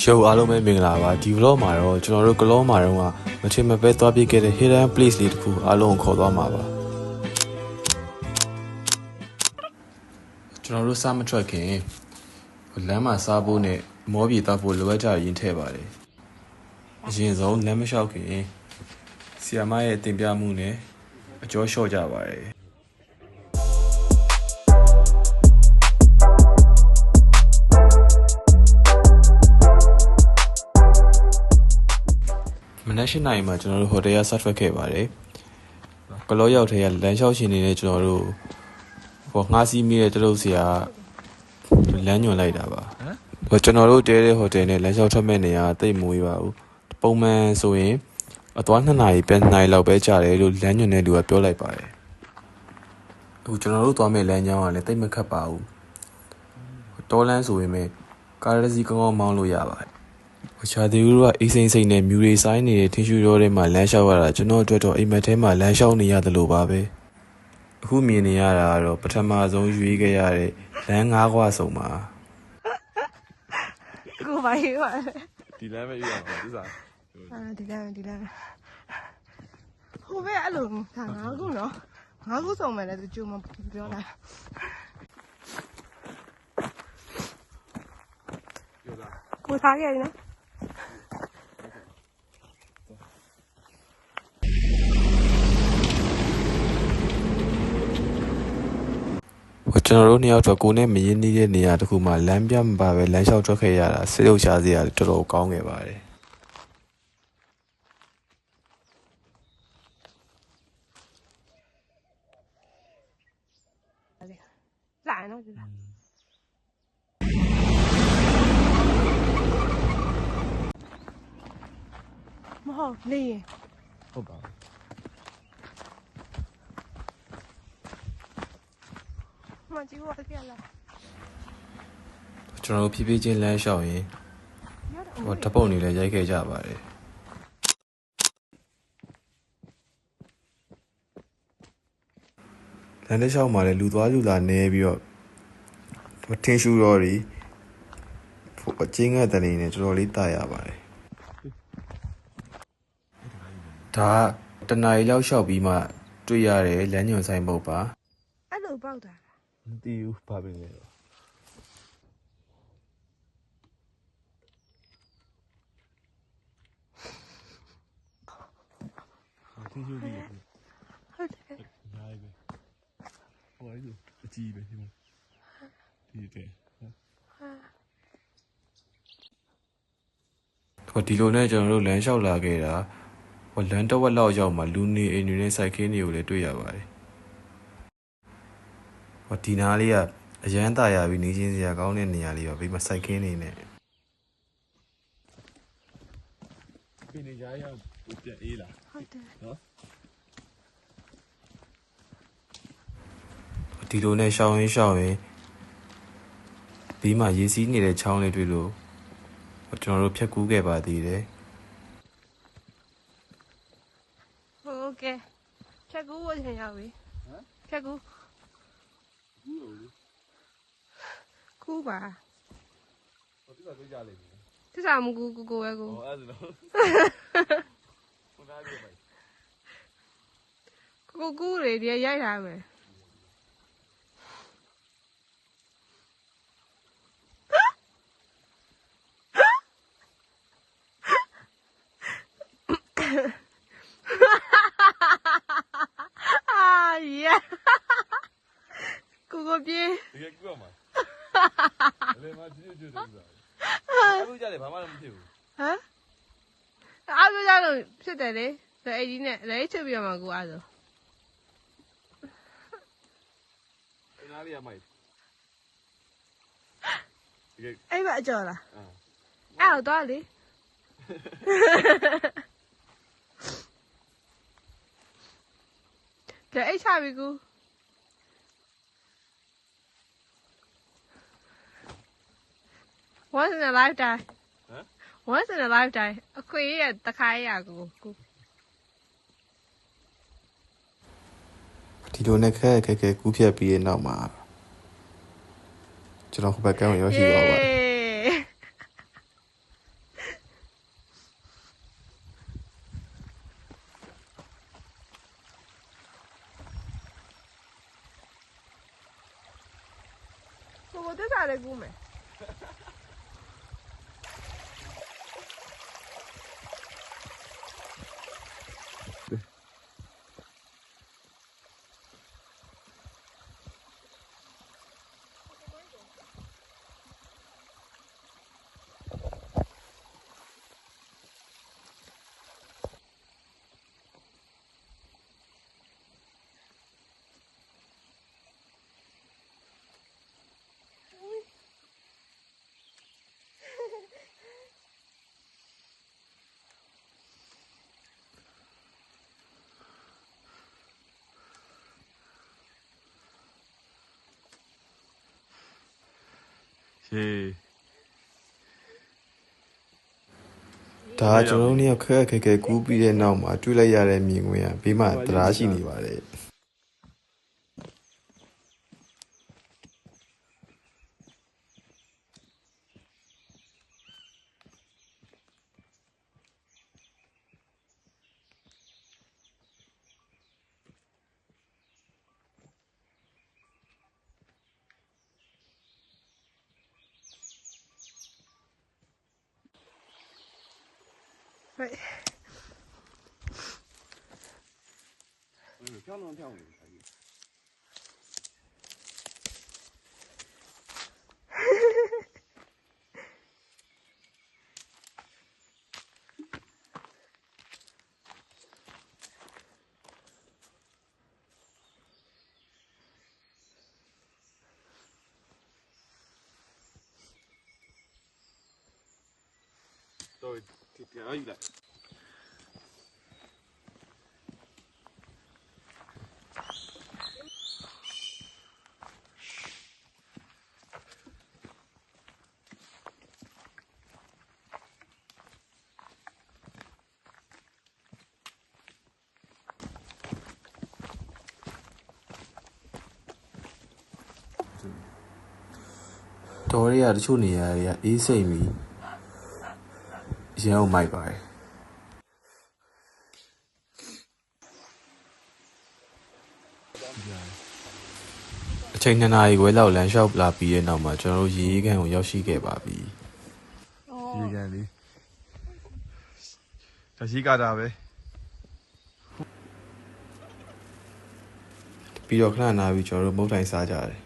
Show အားလုံးပဲမင်္ဂလာပါဒီ vlog မှာတော့ကျွန်တော်တို့ကလောမှာတော့မထင်မပဲသွားပြခဲ့တဲ့ hidden place လေးတစ်ခုအားလုံးကိုခေါ်သွားမှာပါကျွန်တော်တို့စားမထွက်ခင်လမ်းမှာစားဖို့နဲ့မောပြေတောက်ဖို့လိုအပ်ကြရင်ထည့်ပါတယ်အရင်ဆုံးလမ်းမလျှောက်ခင်ဆီယာမရဲ့တင်ပြမှုနဲ့အကျော်လျှော့ကြပါတယ်မနက်၈ နာရီမှာကျွန်တော်တို့ဟိုတယ်ကဆက်ထွက်ခဲ့ပါတယ်ကလောရောက်ထဲကလမ်းလျှောက်ရှင်နေနဲ့ကျွန်တော်တို့ဟိုငှားစီးမိတဲ့တရုတ်ဆရာလမ်းညွှန်လိုက်တာပါဟိုကျွန်တော်တို့တဲတဲ့ဟိုတယ်နဲ့လမ်းလျှောက်ထွက်မဲ့နေရာတိတ်မွေးပါဘူးပုံမှန်ဆိုရင်အသွား2 နာရီပြန်2 နာရီလောက်ပဲကြာတယ်လို့လမ်းညွှန်တဲ့လူကပြောလိုက်ပါတယ်အခုကျွန်တော်တို့သွားမဲ့လမ်းကြောင်းကလည်းတိတ်မခတ်ပါဘူးတောလမ်းဆိုရင်ပဲကားရစီကောင်းကောင်းမောင်းလို့ရပါတယ်ချာတီဦးကအေးစိမ့်စိမ့်နဲ့မြူရီဆိုင်နေတဲ့ထင်းရှူရောထဲမှာလမ်းလျှောက်ရတာကျွန်တော်အတွက်တော့အိမ်မက်ထဲမှာလမ်းလျှောက်နေရတယ်လို့ပါပဲအခုမြင်နေရတာကတော့ပထမဆုံးရွေးခဲ့ရတဲ့လမ်း၅ ခွဆုံပါကိုပါရွေးပါဒီလမ်းပဲရွေးရမှာဒီစားဒီလမ်းဟိုဘက်အဲ့လိုဒါ၅ ခုနော်၅ ခုစုံမယ်လေသူကြုံမပြောတာကိုထားခဲ့ပြီနော်ကျွန်တော်တို့နှစ်ယောက်တော့ကိုနဲ့မရင်းနှီးတဲ့နေရာတစ်ခုမှာလမ်းပြမပါပဲလမ်းလျှောက်ထွက်ခဲ့ရတာစိတ်လှုပ်ရှားစရာတော်တော်ကောင်းခဲ့ပါတယ်လာနော်ဒီလားမဟုတ်လေဟုတ်ပါမကြည့်ဘူးအဲ့ဒါကျွန်တော်တို့ဖြည်းဖြည်းချင်းလမ်းလျှောက်ရင်ဟိုတပုတ်နေလဲရိုက်ခဲ့ကြပါတယ်လမ်းတစ်လျှောက်မှာလည်းလူသွားလူလာနေပြီးတော့ထင်းရှူတော့ဒီအချင်းငတ်တဲ့နေနဲ့တော်တော်လေးတာရပါတယ်ဒါတနားရီလောက်လျှောက်ပြီးမှတွေ့ရတဲ့လမ်းညွှန်ဆိုင်ပုတ်ပါအဲ့လိုပေါက်တာမသိဘူးဘာပဲလဲထင်းရှူဒီဟုတ်တယ်နိုင်ပဲဟိုအဲ့လိုအကြီးပဲဒီမှာဒီတဲ့ဒီလိုနဲ့ကျွန်တော်တို့လမ်းလျှောက်လာခဲ့တာဟိုလမ်းတစ်ဝက်လောက်ရောက်မှလူနေအိမ်တွေနဲ့စိုက်ခင်းတွေကိုလည်းတွေ့ရပါတယ်ဟိုဒီနားလေးကအရန်တာရပြီးနေချင်းစရာကောင်းတဲ့နေရာလေးပါဘေးမှာစိုက်ခင်းနေနဲ့ပြနေကြရအောင်ပြအေးလားဟုတ်တယ်နော်ဒီလိုနဲ့ရှောင်းရင်းဘေးမှာရေစီးနေတဲ့ချောင်းလေးတွေ့လို့ကျွန်တော်တို့ဖြတ်ကူးခဲ့ပါသေးတယ်โอเคဖြတ်ကူးဝချင်ရောက်ပြီဟမ်ဖြတ်ကူးကူးပါဟိုတိကျတွေ့ကြလိမ့်မယ်တိကျမကူကိုပဲကိုဟောအဲ့ဒါတော့ဟိုကားကြည့်ပါကိုကူးလေဒီရိုက်ထားမယ်ကိုပြေးတကယ်ကူရမှာလေမကြည့်တယ်အဲ့လိုကြတယ်ဘာမှမဖြစ်ဘူးဟမ်အားလို့ကြလို့ဖြစ်တယ်လေဒါအဲ့ဒီနဲ့လည်းချုပ်ပြရမှာကိုအားဆိုနားလေးရမိုက်အဲ့မအကျော်လားအဲ့တော့လေဒါအဲ့ချပြီကူOnce in a lifetime. Huh? Once in a lifetime. အခွင့်အရေးတခါရကိုဒီလိုနဲ့ခဲကူးဖြတ်ပြီးတဲ့နောက်မှာကျွန်တော်ဟိုဘက်ကန်းကိုရောက်ရှိသွားပါတယ် သစ္စာလည်းကူးမယ်ဒါကျွန်တော်တို့နှစ်ယောက်ခက်ခက်ခဲကူးပြီးတဲ့နောက်မှာတွေ့လိုက်ရတဲ့မြင်ကွင်းကဘေးမှာတရားရှိနေပါတယ်ဟုတ်飘能飘没？都点了一来。တော်ရရတချို့နေရာတွေကအေးစိမ့်ပြီးရအောင်မိုက်ပါတယ်အချိန်2 နာရီခွဲလောက်လမ်းလျှောက်လာပြီးတဲ့နောက်မှာကျွန်တော်တို့ရေကန်ကိုရောက်ရှိခဲ့ပါပြီရေကန်လေးဒါရှိကတာပဲပြီးတော့ခဏနားပြီးကျွန်တော်တို့မုတ်တိုင်စားကြတယ်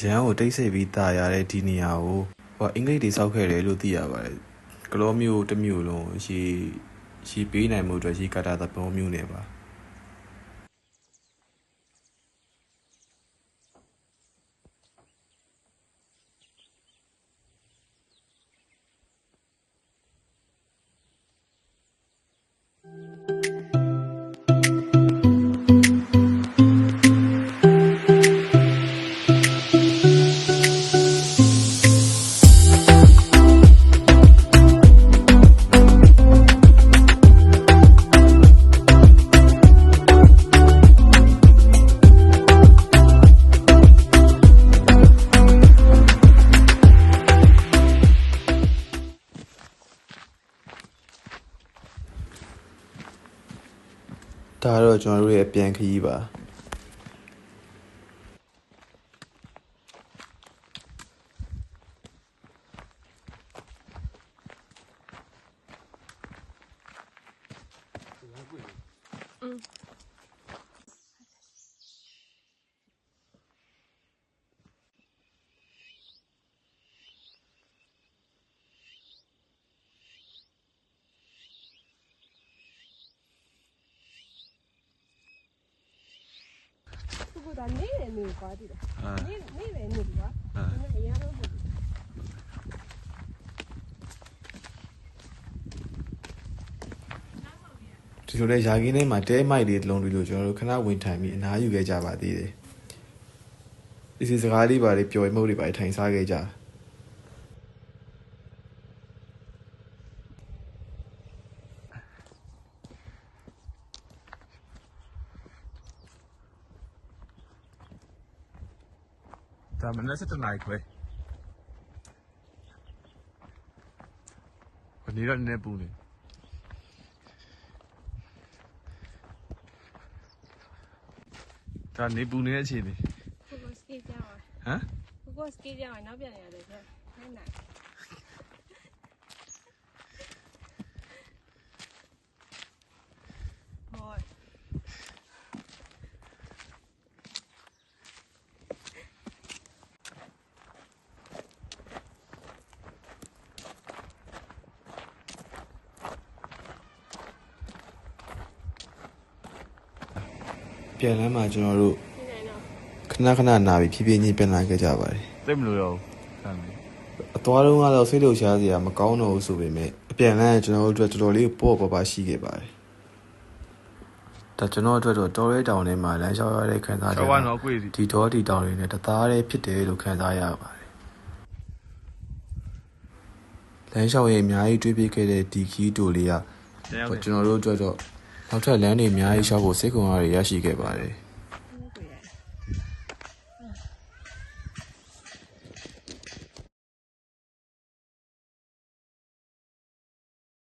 ရန်ကိုတိတ်ဆိတ်ပြီးတာရတဲ့ဒီနေရာကိုအင်္ဂလိပ်တွေစောက်ခဲ့တယ်လို့သိရပါတယ်ကလောမျိုးတစ်မျိုးလုံးရေပေးနိုင်မှုအတွက်ရေကာတာသဘောမျိုးနဲ့ပါဒါတော့ကျွန်တော်တို့ရဲ့ပြန်ခရီးပါ不过他那人没有瓜的了，那人没有瓜，那一样都不。ဒီလိုလေယာကင်းထဲမှာတဲမိုက်လေးတစ်လုံးတွေ့လို့ကျွန်တော်တို့ခဏဝင်ထိုင်ပြီးအနားယူခဲ့ကြပါသေးတယ်ဒီစကားလေးပါလေးပျော်မှုတွေပါထိုင်စားခဲ့ကြဒါမနေ့7 နာရီခွဲဘယ်နေတော့နည်းနည်းပူနေ ဒါနေပူနေတဲ့အခြေအနေ ကိုကိုစကီကြောင်း ဟမ် ကိုကိုစကီကြောင်းနောက်ပြန်ရတယ်ပြနိုင်နိုင်ဟော ပြန်လမ်းမှာကျွန်တော်တို့ ဒီနိုင်တော့ ခဏနာပြီးဖြည်းဖြည်းချင်းပြန်လာခဲ့ကြပါတယ် သိမလို့ရောဆန်နေ အသွားတုန်းကတော့စိတ်လှုပ်ရှားစရာမကောင်းတော့ဘူးဆိုပေမဲ့အပြန်လမ်းကကျွန်တော်တို့အတွက်တော်တော်လေးပေါ့ပါရှိခဲ့ပါတယ်ဒါကျွန်တော်အတွက်တော့တော်ရဲတောင်ထဲမှာလမ်းလျှောက်ရတဲ့ခံစားချက် တော့တော့ကိုယ်စီ ဒီတော့ဒီတောင်တွေနဲ့တသားတည်းဖြစ်တယ်လို့ခံစားရပါတယ်လမ်းလျှောက်ရင်အများကြီးတွေးပြခဲ့တဲ့ဒီခီးတိုလေးကကျွန်တော်တို့အတွက်တော့နောက်ထပ်လမ်းတွေအများကြီးလျှောက်ဖို့စိတ်ကူရရရှိခဲ့ပါတယ်